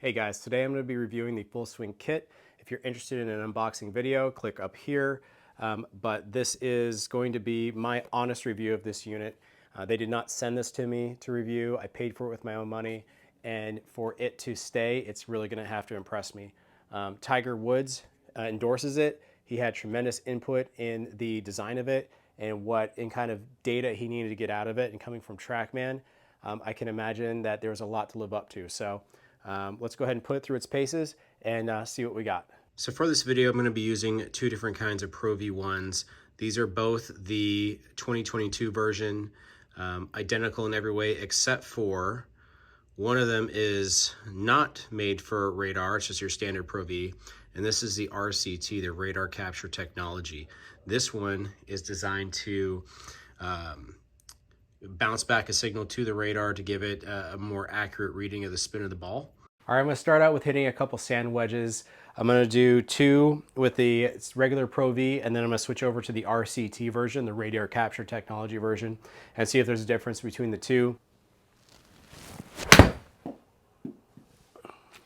Hey guys, today I'm going to be reviewing the Fullswing KIT. If you're interested in an unboxing video, click up here. But this is going to be my honest review of this unit. They did not send this to me to review. I paid for it with my own money, and for it to stay, it's really going to have to impress me. Tiger Woods endorses it. He had tremendous input in the design of it and what kind of data he needed to get out of it. And coming from TrackMan, I can imagine that there's a lot to live up to. So let's go ahead and put it through its paces and see what we got. So for this video, I'm going to be using two different kinds of Pro V1s. These are both the 2022 version, identical in every way except for one of them is not made for radar. It's just your standard Pro V. And this is the RCT, the radar capture technology. This one is designed to bounce back a signal to the radar to give it a more accurate reading of the spin of the ball. All right, I'm going to start out with hitting a couple sand wedges. I'm going to do two with the regular Pro V, and then I'm going to switch over to the RCT version, the radar capture technology version, and see if there's a difference between the two.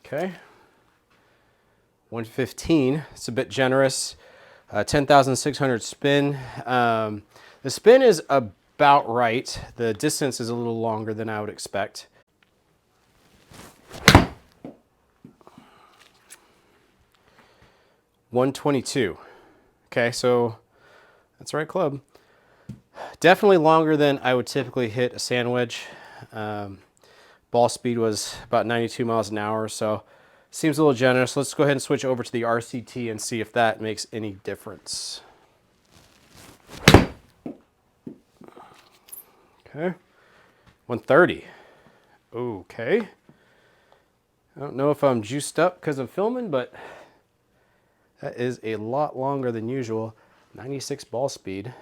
Okay, 115, it's a bit generous. 10,600 spin. The spin is about right. The distance is a little longer than I would expect. $122. Okay, so that's the right club. Definitely longer than I would typically hit a sand wedge. Ball speed was about 92 miles an hour, so seems a little generous. Let's go ahead and switch over to the RCT and see if that makes any difference. Okay, 130. Okay. I don't know if I'm juiced up because I'm filming, but that is a lot longer than usual. 96 ball speed.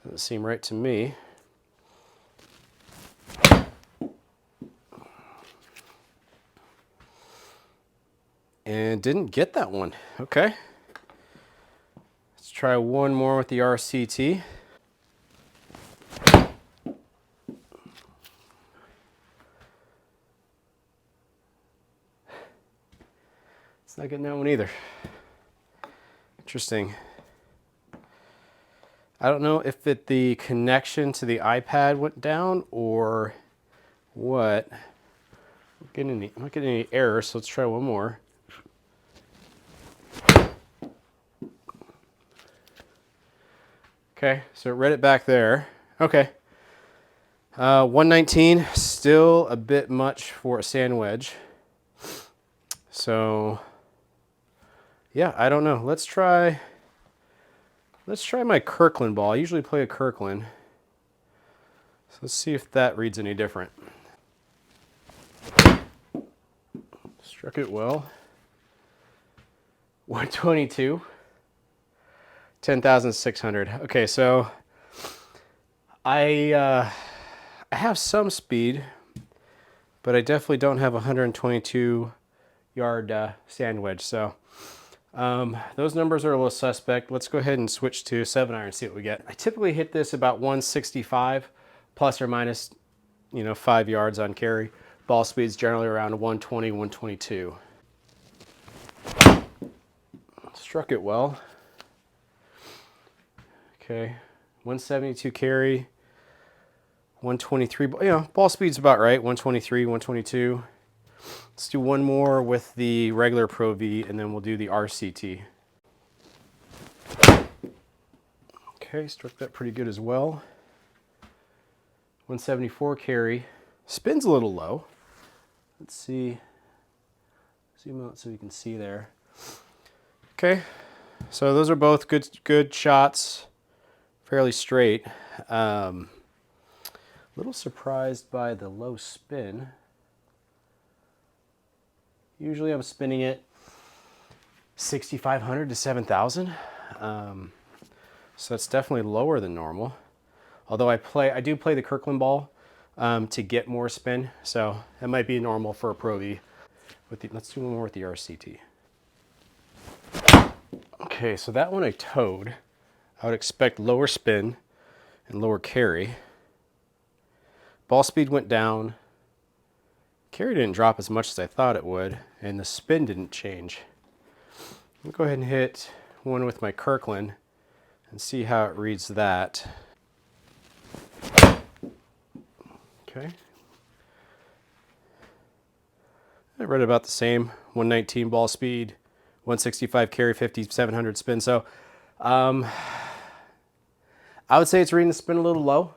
Doesn't seem right to me. And didn't get that one. Okay. Let's try one more with the RCT. It's not getting that one either. Interesting. I don't know if the connection to the iPad went down or what. I'm not getting any errors, so let's try one more. Okay, so it read it back there. Okay. 119, still a bit much for a sand wedge. So, yeah, I don't know. Let's try my Kirkland ball. I usually play a Kirkland. So let's see if that reads any different. Struck it well. 122. 10,600. Okay, so I have some speed, but I definitely don't have a 122 yard sand wedge. So those numbers are a little suspect. Let's go ahead and switch to 7-iron and see what we get. I typically hit this about 165 plus or minus, 5 yards on carry. Ball speed's generally around 120, 122. Struck it well. Okay, 172 carry, 123, ball speed's about right, 123, 122. Let's do one more with the regular Pro V, and then we'll do the RCT. Okay, struck that pretty good as well. 174 carry, spin's a little low. Let's see, zoom out so you can see there. Okay, so those are both good shots. Fairly straight. Little surprised by the low spin. Usually I'm spinning it 6,500 to 7,000. So it's definitely lower than normal. Although I do play the Kirkland ball to get more spin, so that might be normal for a Pro V. Let's do one more with the RCT. Okay, so that one I towed. I would expect lower spin and lower carry. Ball speed went down. Carry didn't drop as much as I thought it would, and the spin didn't change. I'll go ahead and hit one with my Kirkland and see how it reads that. Okay. I read about the same, 119 ball speed, 165 carry, 5700 spin. So I would say it's reading the spin a little low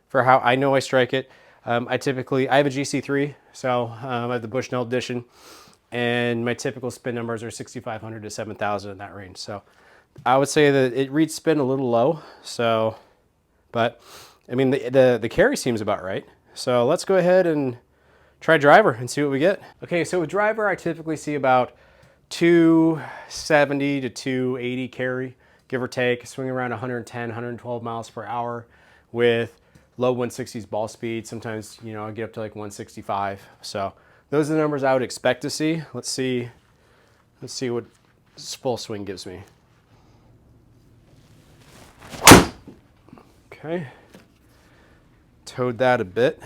for how I know I strike it. I have a GC3, so I have the Bushnell edition, and my typical spin numbers are 6,500 to 7,000 in that range. So I would say that it reads spin a little low. So, but I mean, the carry seems about right. So let's go ahead and try driver and see what we get. Okay, so with driver, I typically see about 270 to 280 carry, give or take, swing around 110, 112 miles per hour with low 160s ball speed. Sometimes, you know, I'll get up to like 165. So those are the numbers I would expect to see. Let's see what full swing gives me. Okay, towed that a bit.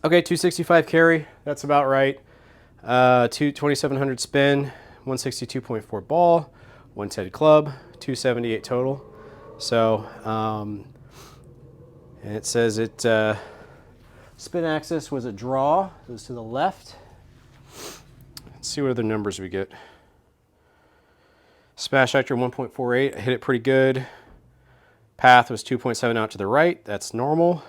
Okay, 265 carry, that's about right. 2700 spin, 162.4 ball, 110 club, 278 total. So, and it says it spin axis was a draw, it was to the left. Let's see what other numbers we get. Smash factor 1.48, I hit it pretty good. Path was 2.7 out to the right, that's normal.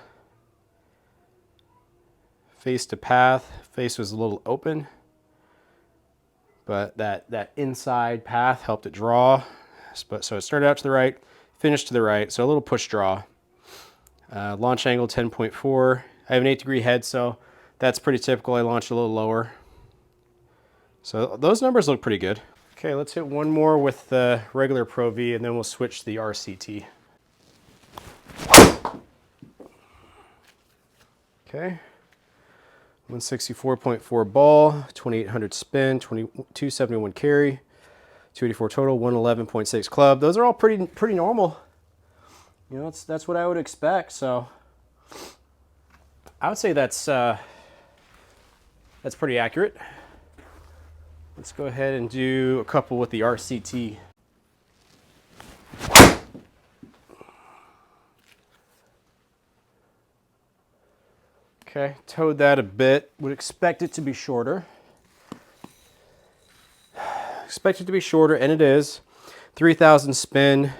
Face to path, face was a little open, but that inside path helped it draw. So it started out to the right, finished to the right, so a little push draw. Launch angle 10.4. I have an 8-degree head, so that's pretty typical. I launched a little lower. So those numbers look pretty good. Okay, let's hit one more with the regular Pro V, and then we'll switch to the RCT. Okay. 164.4 ball, 2800 spin, 271 carry, 284 total, 111.6 club. Those are all pretty normal. You know, that's what I would expect. So I would say that's pretty accurate. Let's go ahead and do a couple with the RCT. Okay, towed that a bit. Would expect it to be shorter. Expect it to be shorter, and it is. 3,000 spin,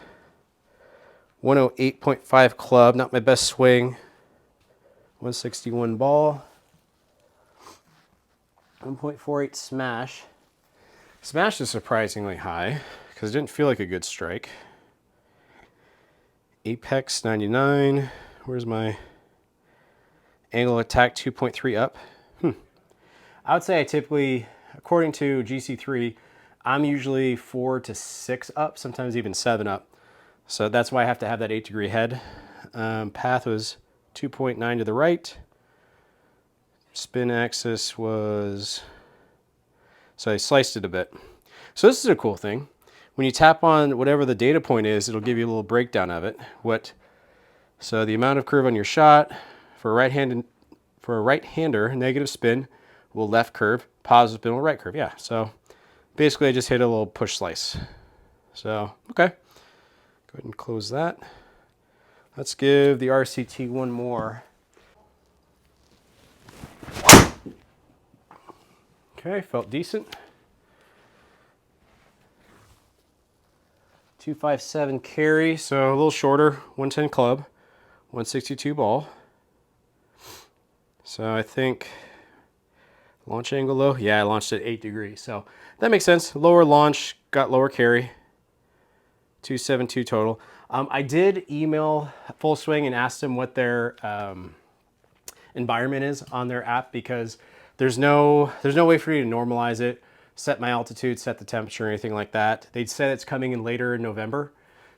108.5 club, not my best swing. 161 ball, 1.48 smash. Smash is surprisingly high because it didn't feel like a good strike. Apex 99. Where's my angle attack 2.3 up? I would say I typically, according to GC3, I'm usually 4 to 6 up, sometimes even 7 up. So that's why I have to have that 8-degree head. Path was 2.9 to the right. Spin axis was, so I sliced it a bit. So this is a cool thing. When you tap on whatever the data point is, it'll give you a little breakdown of it. So the amount of curve on your shot for a right-hander, negative spin will left curve, positive spin will right curve. Yeah, so basically I just hit a little push slice. So, okay. Go ahead and close that. Let's give the RCT one more. Okay, felt decent. 257 carry, so a little shorter, 110 club, 162 ball. So I think launch angle low. Yeah, I launched at 8 degrees, so that makes sense. Lower launch, got lower carry. 272 total. I did email Fullswing and asked them what their environment is on their app, because there's no way for you to normalize it, set my altitude, set the temperature, or anything like that. They said it's coming in later in November.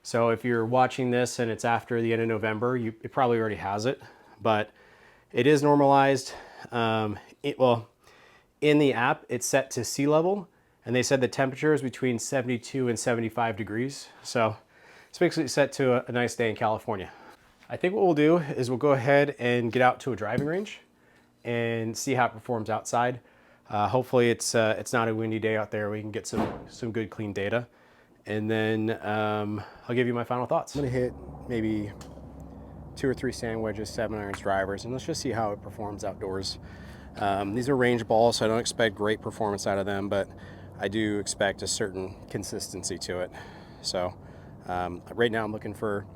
So if you're watching this and it's after the end of November, it probably already has it, but it is normalized. Well, in the app, it's set to sea level, and they said the temperature is between 72 and 75 degrees. So it's basically set to a nice day in California. I think what we'll do is we'll go ahead and get out to a driving range, and see how it performs outside. Hopefully it's not a windy day out there. We can get some good clean data. And then I'll give you my final thoughts. I'm gonna hit maybe 2 or 3 sand wedges, 7-irons, drivers, and let's just see how it performs outdoors. These are range balls, so I don't expect great performance out of them, but I do expect a certain consistency to it. So right now I'm looking for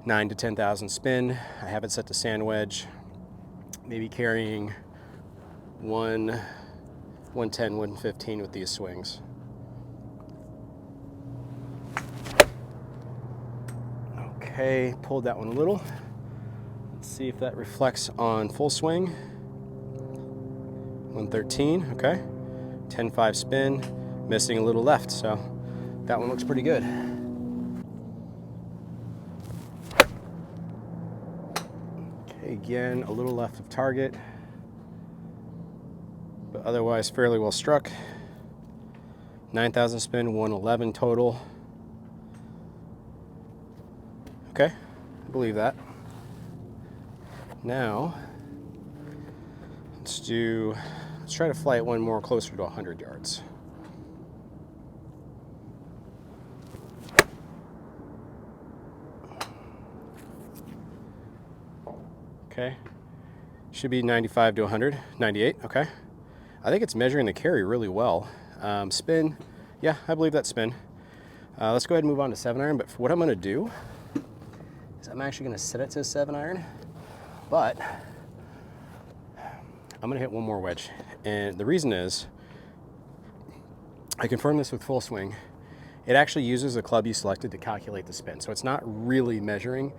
9,000 to 10,000 spin. I have it set to sand wedge, maybe carrying 110, 115 with these swings. Okay, pulled that one a little. Let's see if that reflects on full swing. 113, okay. 10-5 spin, missing a little left, so that one looks pretty good. Okay, again, a little left of target, but otherwise fairly well struck. 9,000 spin, 111 total. Okay, I believe that. Now, let's try to fly it one more closer to 100 yards. Okay, should be 95 to 100, 98, okay. I think it's measuring the carry really well. Spin, yeah, I believe that spin. Let's go ahead and move on to 7-iron, but what I'm gonna do is I'm actually gonna set it to 7-iron, but I'm gonna hit one more wedge. And the reason is, I confirmed this with Fullswing, it actually uses the club you selected to calculate the spin. So it's not really measuring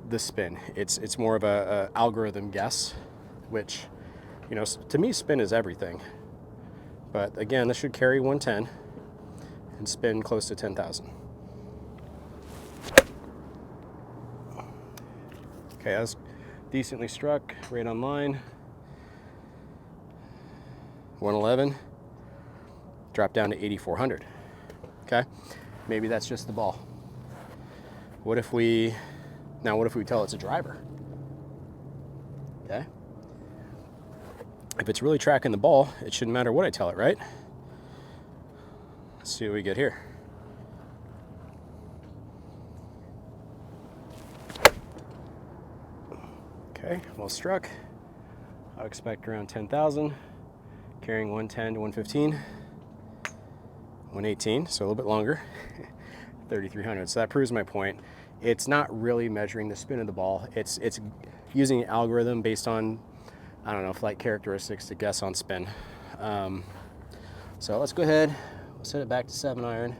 the spin. It's more of a algorithm guess, which, you know, to me spin is everything. But again, this should carry 110 and spin close to 10,000. Okay, that was decently struck, right on line. 111, drop down to 8,400. Okay, maybe that's just the ball. What if we tell it's a driver? Okay, if it's really tracking the ball, it shouldn't matter what I tell it, right? Let's see what we get here. Okay, well struck. I would expect around 10,000. Carrying 110 to 115, 118, so a little bit longer, 3,300. So that proves my point. It's not really measuring the spin of the ball. It's using an algorithm based on, I don't know, flight characteristics to guess on spin. So let's go ahead, we'll set it back to 7-iron.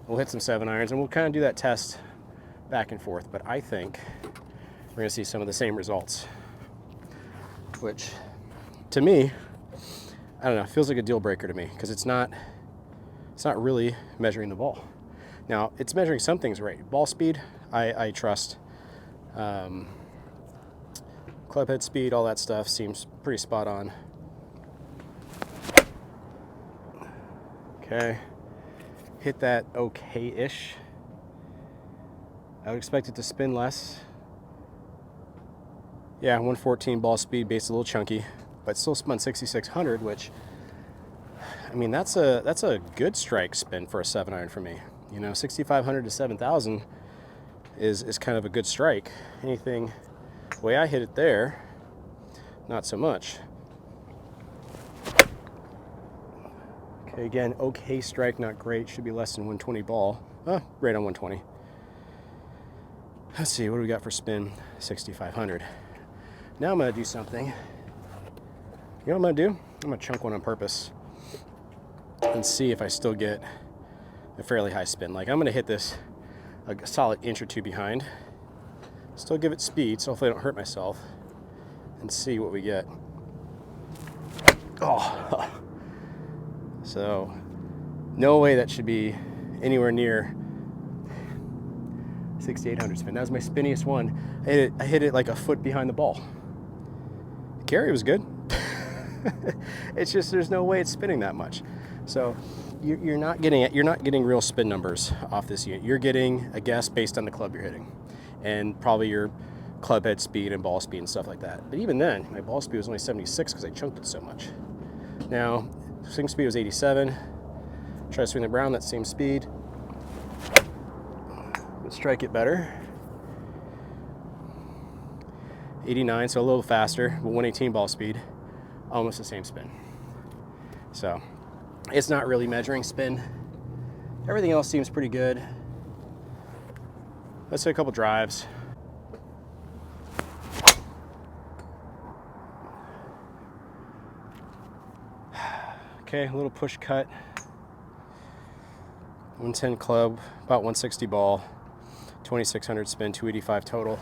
We'll hit some 7-irons and we'll kind of do that test back and forth. But I think we're gonna see some of the same results, which to me, I don't know, it feels like a deal breaker to me because it's not really measuring the ball. Now, it's measuring some things right. Ball speed, I trust. Club head speed, all that stuff seems pretty spot on. Okay, hit that okay-ish. I would expect it to spin less. Yeah, 114 ball speed, base a little chunky, but still spun 6,600, which, I mean, that's a good strike spin for a 7-iron for me. You know, 6,500 to 7,000 is kind of a good strike. Anything, the way I hit it there, not so much. Okay, again, okay strike, not great. Should be less than 120 ball. Right on 120. Let's see, what do we got for spin? 6,500. Now I'm gonna do something. You know what I'm gonna do? I'm gonna chunk one on purpose and see if I still get a fairly high spin. Like, I'm gonna hit this a solid inch or two behind. Still give it speed, so hopefully I don't hurt myself, and see what we get. Oh, so no way that should be anywhere near 6,800 spin. That was my spinniest one. I hit it like a foot behind the ball. The carry was good. It's just there's no way it's spinning that much. So you're not getting real spin numbers off this unit. You're getting a guess based on the club you're hitting, and probably your club head speed and ball speed and stuff like that. But even then, my ball speed was only 76 because I chunked it so much. Now, swing speed was 87. Try to swing the brown, that same speed. Let's strike it better. 89, so a little faster, but 118 ball speed, almost the same spin. So it's not really measuring spin. Everything else seems pretty good. Let's take a couple drives. Okay, a little push cut. 110 club, about 160 ball, 2600 spin, 285 total.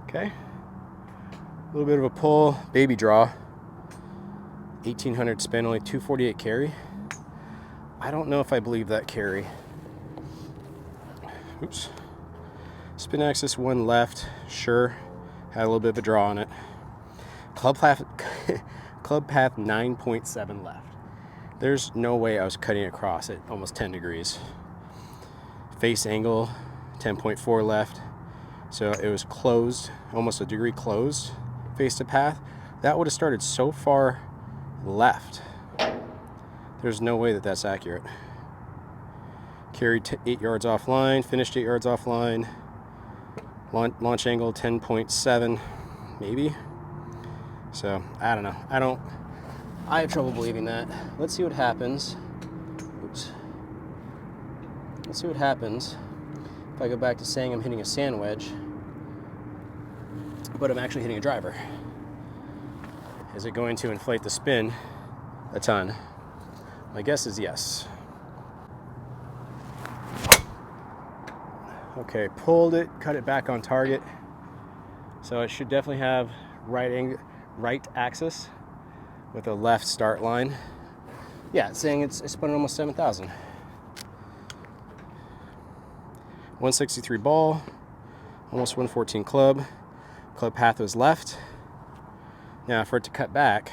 Okay, a little bit of a pull, baby draw, 1800 spin, only 248 carry. I don't know if I believe that carry. Oops. Spin axis 1 left, sure, had a little bit of a draw on it. Club path 9.7 left. There's no way I was cutting across at almost 10 degrees. Face angle 10.4 left. So it was closed, almost a degree closed, face to path. That would have started so far left. There's no way that that's accurate. Carried 8 yards offline, finished 8 yards offline. Launch angle 10.7, maybe. So I don't know. I have trouble believing that. Let's see what happens. Oops. Let's see what happens if I go back to saying I'm hitting a sand wedge, but I'm actually hitting a driver. Is it going to inflate the spin a ton? My guess is yes. Okay, pulled it, cut it back on target. So it should definitely have right axis with a left start line. Yeah, it's saying it's spinning almost 7,000. 163 ball, almost 114 club. Club path was left. Now for it to cut back,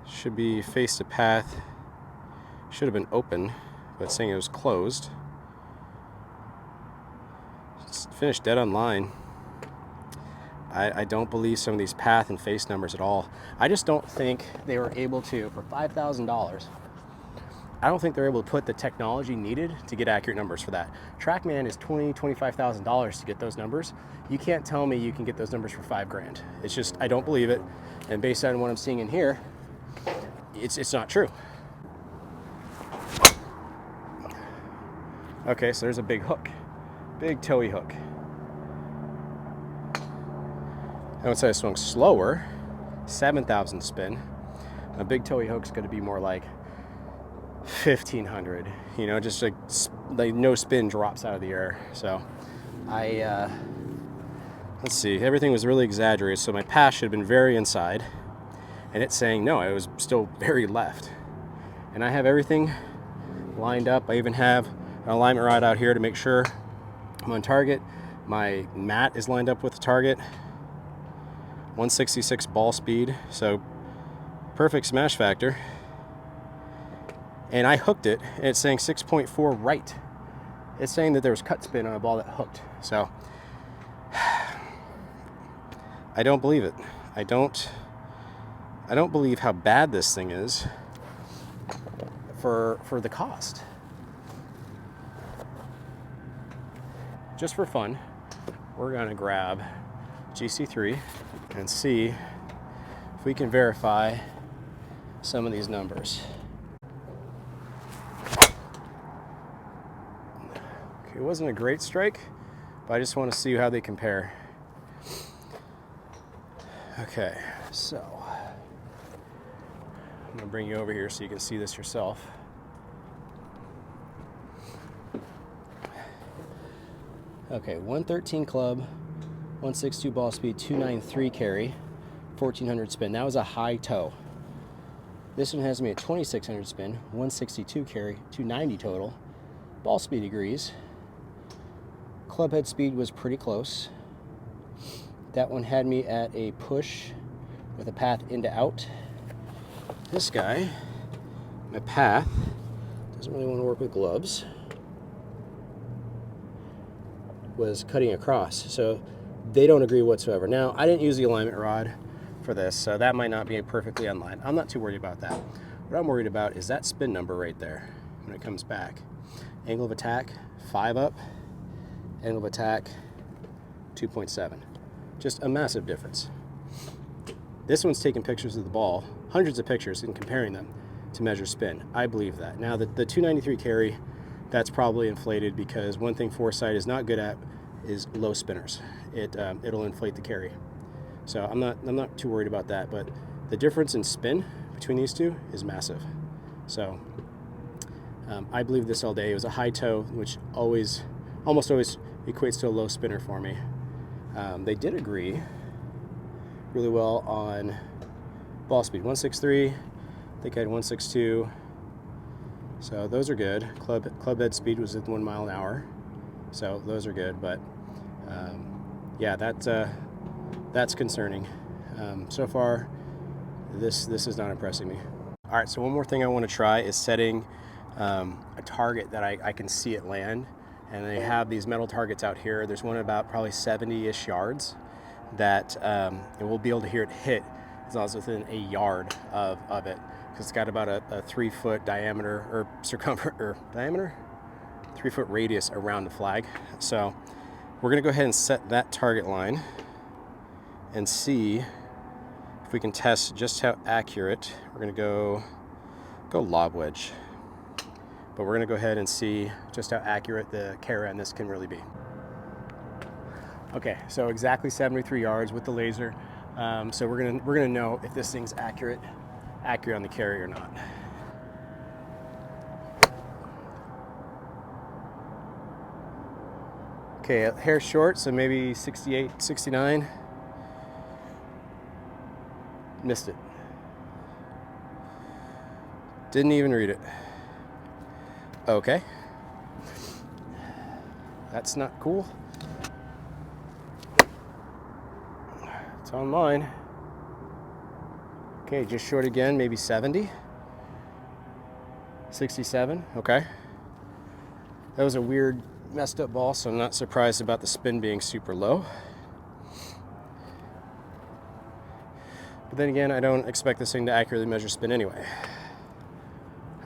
should be face to path. Should have been open, but it's saying it was closed. It's finished dead on line. I don't believe some of these path and face numbers at all. I just don't think they were able to, for $5,000, I don't think they're able to put the technology needed to get accurate numbers for that. TrackMan is $20,000, $25,000 to get those numbers. You can't tell me you can get those numbers for $5,000. It's just, I don't believe it. And based on what I'm seeing in here, it's not true. Okay, so there's a big hook, big toey hook. I would say I swung slower, 7,000 spin. A big toey hook's going to be more like 1,500. You know, just like no spin drops out of the air. So let's see, everything was really exaggerated. So my pass should have been very inside, and it's saying no, it was still very left. And I have everything lined up. I even have an alignment rod out here to make sure I'm on target. My mat is lined up with the target. 166 ball speed, so perfect smash factor. And I hooked it, and it's saying 6.4 right. It's saying that there was cut spin on a ball that hooked. So I don't believe it. I don't believe how bad this thing is for the cost. Just for fun, we're gonna grab GC3 and see if we can verify some of these numbers. Okay, it wasn't a great strike, but I just want to see how they compare. Okay, so I'm gonna bring you over here so you can see this yourself. Okay, 113 club, 162 ball speed, 293 carry, 1400 spin. That was a high toe. This one has me at 2600 spin, 162 carry, 290 total. Ball speed agrees. Club head speed was pretty close. That one had me at a push with a path into out. This guy my path doesn't really want to work with gloves, was cutting across. So they don't agree whatsoever. Now, I didn't use the alignment rod for this, so that might not be perfectly in line. I'm not too worried about that. What I'm worried about is that spin number right there when it comes back. Angle of attack, 5 up. Angle of attack, 2.7. Just a massive difference. This one's taking pictures of the ball, hundreds of pictures, and comparing them to measure spin. I believe that. Now, the 293 carry, that's probably inflated, because one thing Foresight is not good at is low spinners. It'll inflate the carry. So I'm not too worried about that, but the difference in spin between these two is massive. So I believe this all day. It was a high toe, which almost always equates to a low spinner for me. They did agree really well on ball speed. 163, I think I had 162. So those are good. Club head speed was at 1 mile an hour. So those are good, but yeah, that's concerning. So far, this is not impressing me. All right, so one more thing I want to try is setting a target that I can see it land. And they have these metal targets out here. There's one about probably 70-ish yards that we'll be able to hear it hit as long as within a yard of it. Because it's got about a 3-foot diameter, or circumference, or diameter? 3-foot radius around the flag. So we're gonna go ahead and set that target line and see if we can test just how accurate. We're gonna go lob wedge. But we're gonna go ahead and see just how accurate the carry on this can really be. Okay, so exactly 73 yards with the laser. So we're gonna know if this thing's accurate on the carry or not. Okay, a hair short, so maybe 68, 69. Missed it. Didn't even read it. Okay. That's not cool. It's online. Okay, just short again, maybe 70. 67, okay. That was a weird, messed up ball, so I'm not surprised about the spin being super low. But then again, I don't expect this thing to accurately measure spin anyway.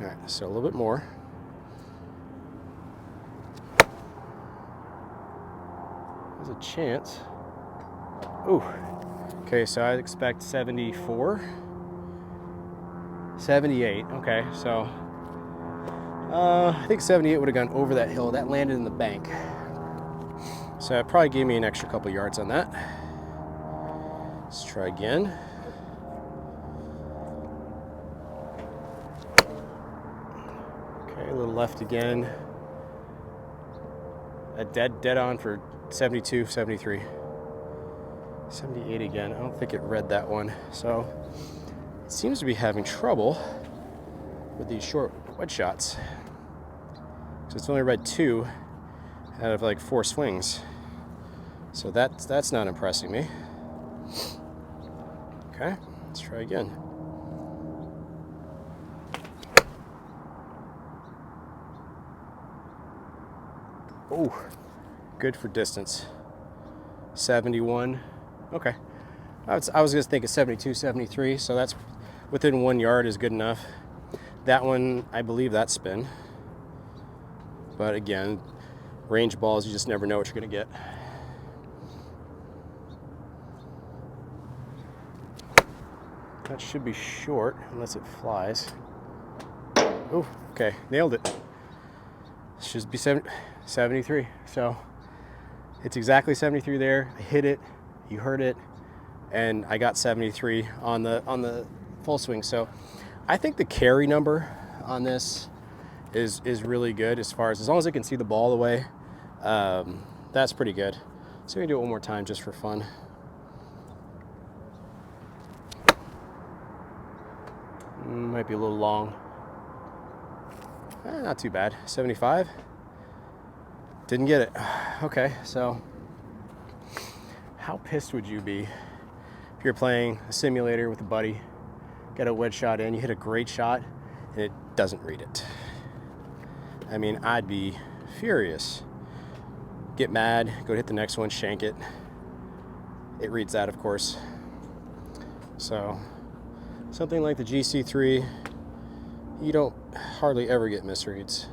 All right, so a little bit more. There's a chance. Ooh. Okay, so I expect 74. 78, okay, so I think 78 would have gone over that hill. That landed in the bank. So it probably gave me an extra couple yards on that. Let's try again. Okay, a little left again. A dead on for 72, 73. 78 again. I don't think it read that one. So it seems to be having trouble with these short wedge shots. So it's only read 2 out of like 4 swings. So that's not impressing me. Okay, let's try again. Oh, good for distance. 71. Okay. I was just thinking 72, 73, so that's within 1 yard is good enough. That one, I believe that spin. But again, range balls, you just never know what you're going to get. That should be short, unless it flies. Oh, okay, nailed it. It should be 73. So it's exactly 73 there. I hit it, you heard it, and I got 73 on the full swing. So I think the carry number on this is really good as long as it can see the ball away. That's pretty good. So we can do it one more time just for fun. Might be a little long. Not too bad. 75. Didn't get it. Okay, so how pissed would you be if you're playing a simulator with a buddy, get a wedge shot in, you hit a great shot, and it doesn't read it. I mean, I'd be furious. Get mad, go hit the next one, shank it. It reads that, of course. So something like the GC3, you don't hardly ever get misreads.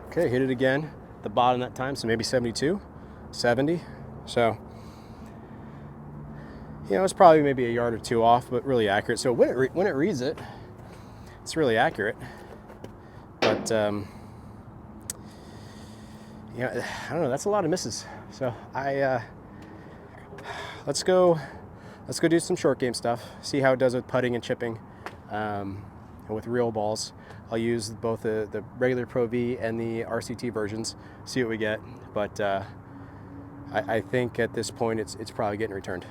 Okay, hit it again, the bottom that time, so maybe 72, 70. So, you know, it's probably maybe a yard or two off, but really accurate. So when it reads it, it's really accurate. But yeah, I don't know. That's a lot of misses. So let's go do some short game stuff. See how it does with putting and chipping, and with real balls. I'll use both the regular Pro V and the RCT versions. See what we get. But I think at this point it's probably getting returned.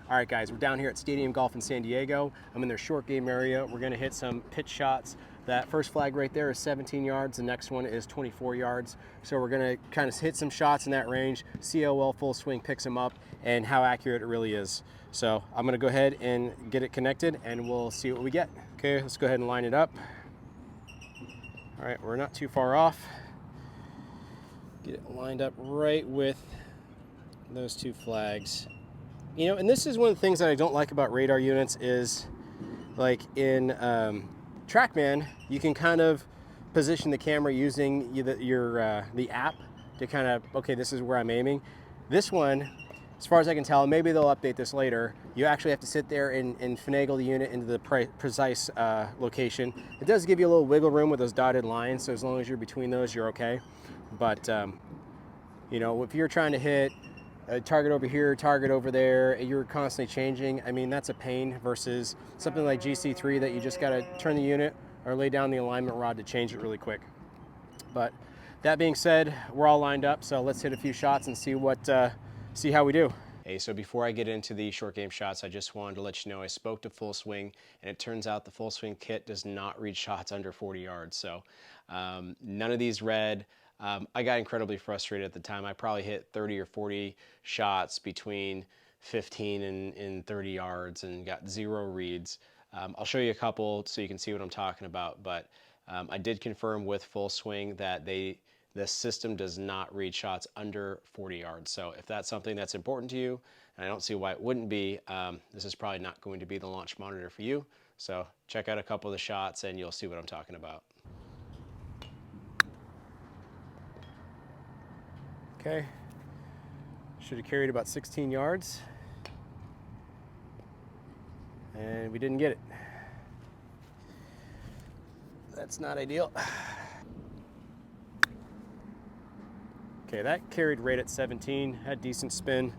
All right, guys, we're down here at Stadium Golf in San Diego. I'm in their short game area. We're gonna hit some pitch shots. That first flag right there is 17 yards. The next one is 24 yards. So we're gonna kind of hit some shots in that range, see how well Full Swing picks them up and how accurate it really is. So I'm gonna go ahead and get it connected and we'll see what we get. Okay, let's go ahead and line it up. All right, we're not too far off. Get it lined up right with those two flags. You know, and this is one of the things that I don't like about radar units is, like in TrackMan, you can kind of position the camera using the app to kind of, okay, this is where I'm aiming. This one, as far as I can tell, maybe they'll update this later, you actually have to sit there and finagle the unit into the precise location. It does give you a little wiggle room with those dotted lines, so as long as you're between those, you're okay. But, you know, if you're trying to hit a target over here, target over there, and you're constantly changing, I mean, that's a pain versus something like GC3 that you just got to turn the unit or lay down the alignment rod to change it really quick. But that being said, we're all lined up, so let's hit a few shots and see how we do. Hey, so before I get into the short game shots, I just wanted to let you know I spoke to Full Swing, and it turns out the Fullswing kit does not read shots under 40 yards. So none of these read. I got incredibly frustrated at the time. I probably hit 30 or 40 shots between 15 and 30 yards and got 0 reads. I'll show you a couple so you can see what I'm talking about, but I did confirm with Full Swing that the system does not read shots under 40 yards. So if that's something that's important to you, and I don't see why it wouldn't be, this is probably not going to be the launch monitor for you. So check out a couple of the shots and you'll see what I'm talking about. Okay, should have carried about 16 yards, and we didn't get it. That's not ideal. Okay, that carried right at 17, had decent spin,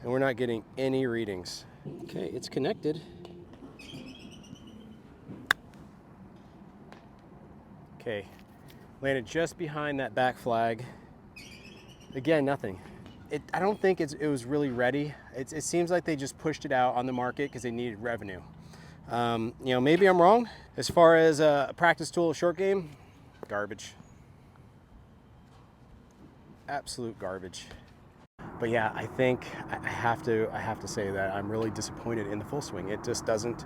and we're not getting any readings. Okay, it's connected. Okay, landed just behind that back flag. Again, nothing. I don't think it was really ready. It seems like they just pushed it out on the market because they needed revenue. You know, maybe I'm wrong. As far as a practice tool, short game, garbage. Absolute garbage. But yeah, I think I have to say that I'm really disappointed in the Full Swing. It just doesn't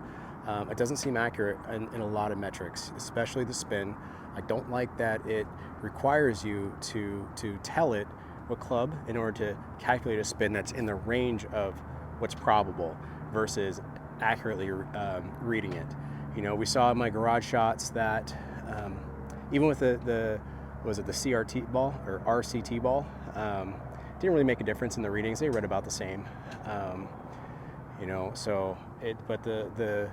seem accurate in a lot of metrics, especially the spin. I don't like that it requires you to tell it what club in order to calculate a spin that's in the range of what's probable versus accurately reading it. You know, we saw in my garage shots that even with the CRT ball or RCT ball, didn't really make a difference in the readings. They read about the same. You know, so but the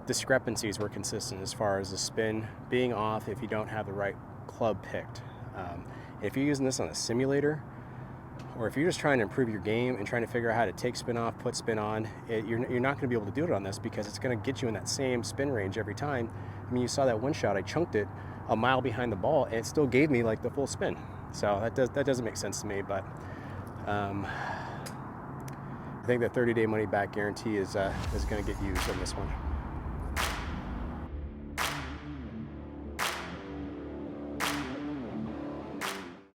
discrepancies were consistent as far as the spin being off if you don't have the right club picked. If you're using this on a simulator, or if you're just trying to improve your game and trying to figure out how to take spin off, put spin on, you're not going to be able to do it on this because it's going to get you in that same spin range every time. I mean, you saw that one shot, I chunked it a mile behind the ball and it still gave me like the full spin. So that doesn't make sense to me, but I think the 30-day money back guarantee is going to get used on this one.